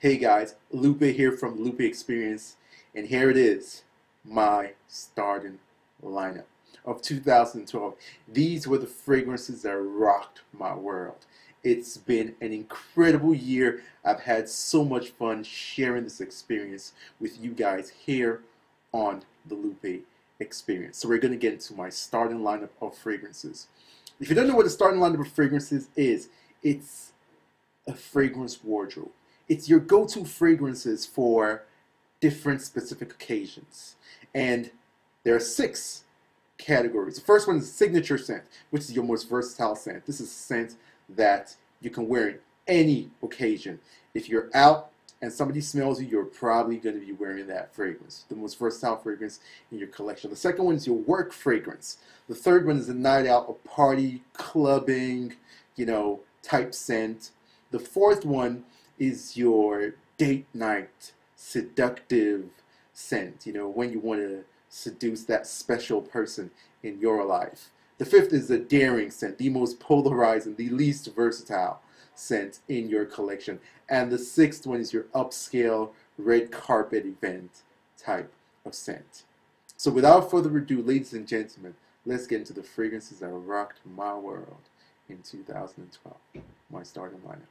Hey guys, Lupe here from theLupeXperience, and here it is, my starting lineup of 2012. These were the fragrances that rocked my world. It's been an incredible year. I've had so much fun sharing this experience with you guys here on the Lupe Experience. So we're going to get into my starting lineup of fragrances. If you don't know what the starting lineup of fragrances is, it's a fragrance wardrobe. It's your go-to fragrances for different specific occasions. And there are 6 categories. The first one is signature scent, which is your most versatile scent. This is a scent that you can wear in any occasion. If you're out and somebody smells you, you're probably going to be wearing that fragrance, the most versatile fragrance in your collection. The second one is your work fragrance. The third one is a night out, a party, clubbing, type scent. The fourth one is your date night, seductive scent, when you want to seduce that special person in your life. The fifth is the daring scent, the most polarizing, the least versatile scent in your collection. And the sixth one is your upscale red carpet event type of scent. So without further ado, ladies and gentlemen, let's get into the fragrances that rocked my world in 2012, my starting lineup.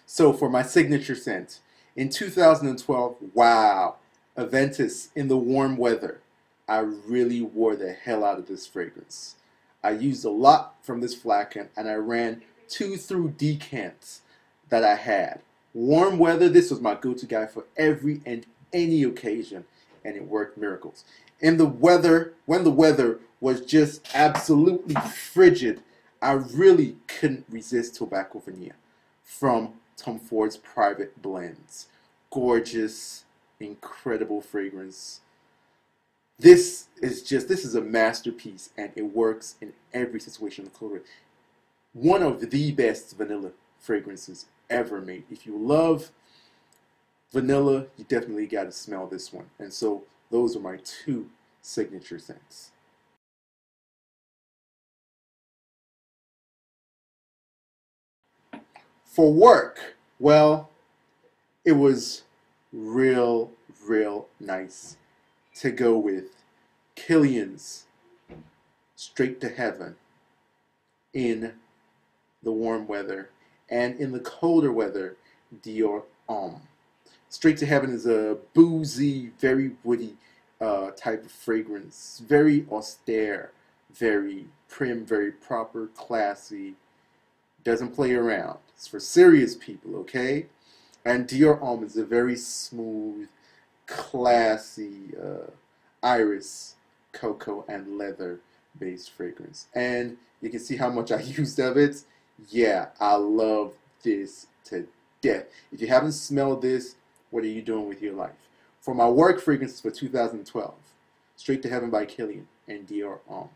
So for my signature scent, in 2012, wow, Aventus in the warm weather. I really wore the hell out of this fragrance. I used a lot from this flagon and I ran 2 through decants that I had. Warm weather, this was my go-to guy for every and any occasion, and it worked miracles. In the weather, when the weather was just absolutely frigid, I really couldn't resist Tobacco Vanilla from Tom Ford's Private Blends. Gorgeous, incredible fragrance. This is a masterpiece, and it works in every situation. One of the best vanilla fragrances ever made. If you love vanilla, you definitely got to smell this one. And so those are my 2 signature scents. For work, well, it was real nice to go with Killian's Straight to Heaven in the warm weather, and in the colder weather, Dior Homme. Straight to Heaven is a boozy, very woody type of fragrance, very austere, very prim, very proper, classy. Doesn't play around. It's for serious people, okay? And Dior Homme is a very smooth, classy iris, cocoa, and leather based fragrance. And you can see how much I used of it. Yeah, I love this to death. If you haven't smelled this, what are you doing with your life? For my work fragrances for 2012, Straight to Heaven by Killian and Dior Homme.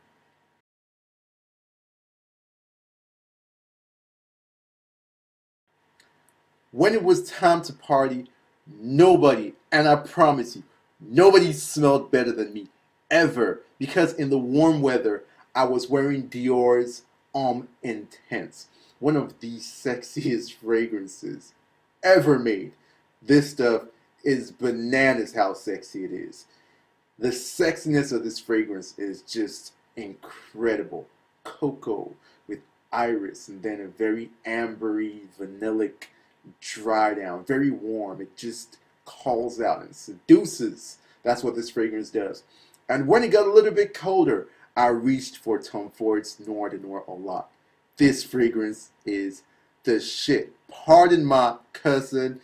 When it was time to party, nobody, and I promise you, nobody smelled better than me, ever. Because in the warm weather, I was wearing Dior's Homme Intense, one of the sexiest fragrances ever made. This stuff is bananas how sexy it is. The sexiness of this fragrance is just incredible. Cocoa with iris and then a very ambery, vanillic dry down, very warm. It just calls out and seduces. That's what this fragrance does. And when it got a little bit colder, I reached for Tom Ford's Noir de Noir a lot. This fragrance is the shit. Pardon my cousin.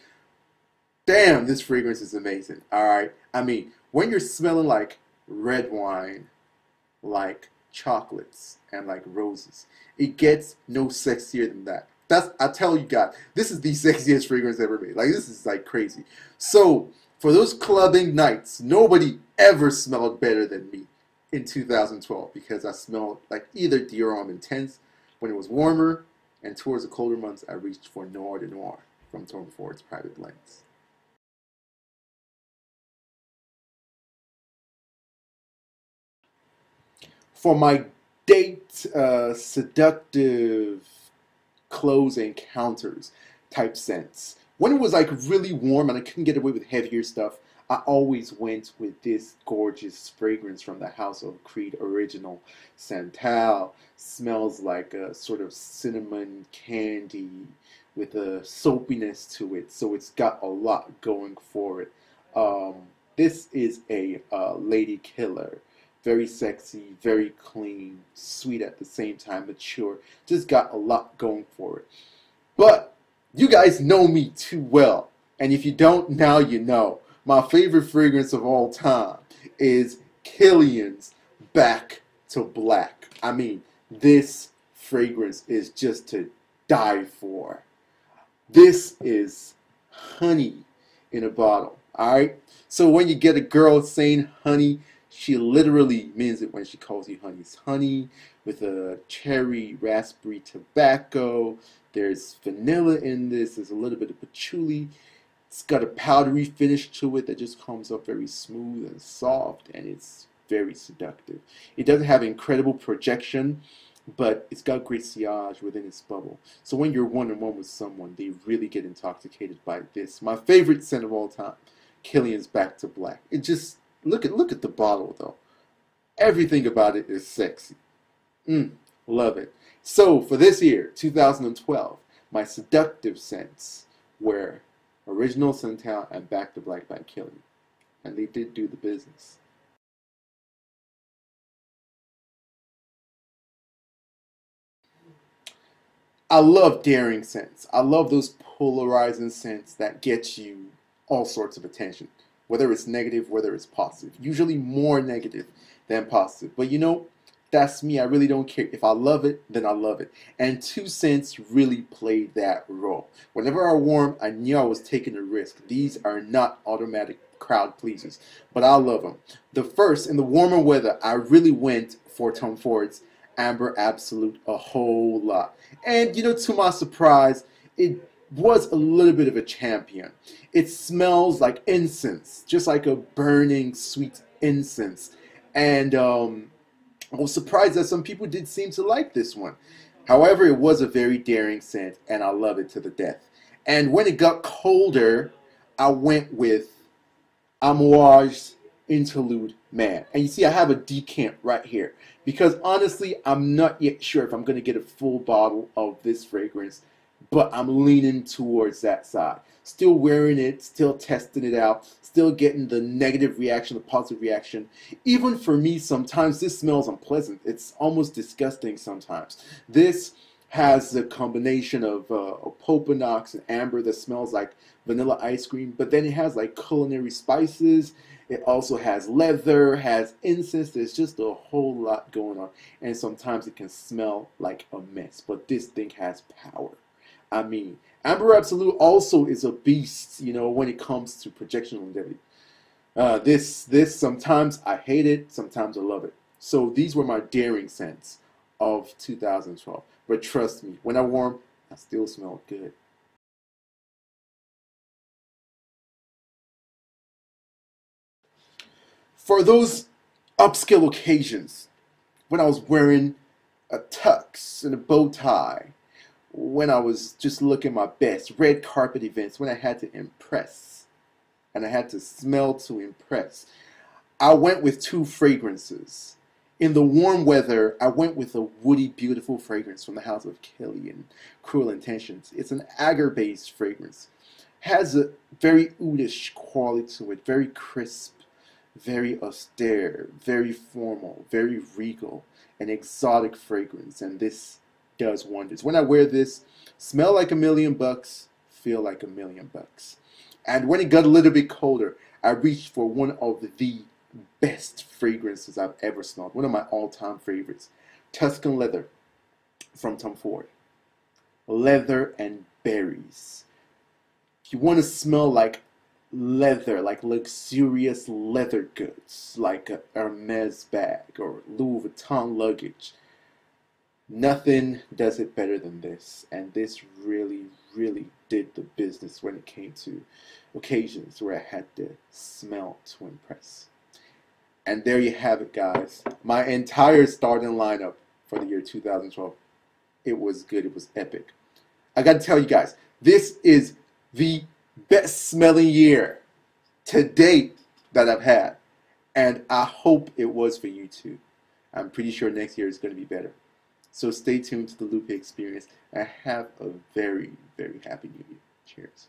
Damn, this fragrance is amazing. Alright? I mean, when you're smelling like red wine, like chocolates, and like roses, it gets no sexier than that. I tell you guys, this is the sexiest fragrance ever made. Like, this is like crazy. So, for those clubbing nights, nobody ever smelled better than me in 2012 because I smelled like either Dior Homme Intense when it was warmer, and towards the colder months, I reached for Noir de Noir from Tom Ford's Private Blends. For my date, seductive close encounters type scents. When it was like really warm and I couldn't get away with heavier stuff, I always went with this gorgeous fragrance from the House of Creed original. Santal smells like a sort of cinnamon candy with a soapiness to it, so it's got a lot going for it. Um, this is a lady killer. Very sexy, very clean, sweet at the same time, mature. Just got a lot going for it. But you guys know me too well. And if you don't, now you know. My favorite fragrance of all time is Kilian's Back to Black. I mean, this fragrance is just to die for. This is honey in a bottle. Alright? So when you get a girl saying honey, she literally means it when she calls you honey. It's honey with a cherry, raspberry tobacco. There's vanilla in this. There's a little bit of patchouli. It's got a powdery finish to it that just comes up very smooth and soft, and it's very seductive. It doesn't have incredible projection, but it's got great sillage within its bubble. So when you're one-on-one with someone, they really get intoxicated by this. My favorite scent of all time, Kilian's Back to Black. It just, look at the bottle though. Everything about it is sexy. Love it. So for this year, 2012, my seductive scents were Original Santal and Back to Black by Kilian. And they did do the business. I love daring scents. I love those polarizing scents that get you all sorts of attention. Whether it's negative, whether it's positive. Usually more negative than positive. But you know, that's me. I really don't care. If I love it, then I love it. And two scents really played that role. Whenever I wore them, I knew I was taking a risk. These are not automatic crowd pleasers, but I love them. The first, in the warmer weather, I really went for Tom Ford's Amber Absolute a whole lot. And you know, to my surprise, it was a little bit of a champion. It smells like incense, just like a burning sweet incense. And I was surprised that some people did seem to like this one. However, it was a very daring scent, and I love it to the death. And when it got colder, I went with Amouage's Interlude Man. And you see, I have a decant right here. Because honestly, I'm not yet sure if I'm going to get a full bottle of this fragrance, but I'm leaning towards that side. Still wearing it, still testing it out, still getting the negative reaction, the positive reaction. Even for me, sometimes this smells unpleasant. It's almost disgusting sometimes. This has a combination of Popanox and amber that smells like vanilla ice cream, but then it has like culinary spices. It also has leather, has incense. There's just a whole lot going on, and sometimes it can smell like a mess, but this thing has power. I mean, Amber Absolute also is a beast, you know, when it comes to projection longevity. This sometimes I hate it, sometimes I love it. So these were my daring scents of 2012. But trust me, when I wore them, I still smell good. For those upscale occasions, when I was wearing a tux and a bow tie, when I was just looking my best, red carpet events, when I had to impress and I had to smell to impress, I went with two fragrances. In the warm weather, I went with a woody, beautiful fragrance from the House of Kilian, Cruel Intentions. It's an agar-based fragrance. Has a very oudish quality to it, very crisp, very austere, very formal, very regal, an exotic fragrance, and this does wonders. When I wear this, smell like $1,000,000, feel like $1,000,000. And when it got a little bit colder, I reached for one of the best fragrances I've ever smelled. One of my all-time favorites. Tuscan Leather from Tom Ford. Leather and berries. If you want to smell like leather, like luxurious leather goods, like a Hermes bag or Louis Vuitton luggage, nothing does it better than this. And this really, really did the business when it came to occasions where I had to smell to impress. And there you have it, guys. My entire starting lineup for the year 2012. It was good. It was epic. I got to tell you guys, this is the best smelling year to date that I've had. And I hope it was for you too. I'm pretty sure next year is going to be better. So stay tuned to the Lupe Experience and have a very, very happy new year. Cheers.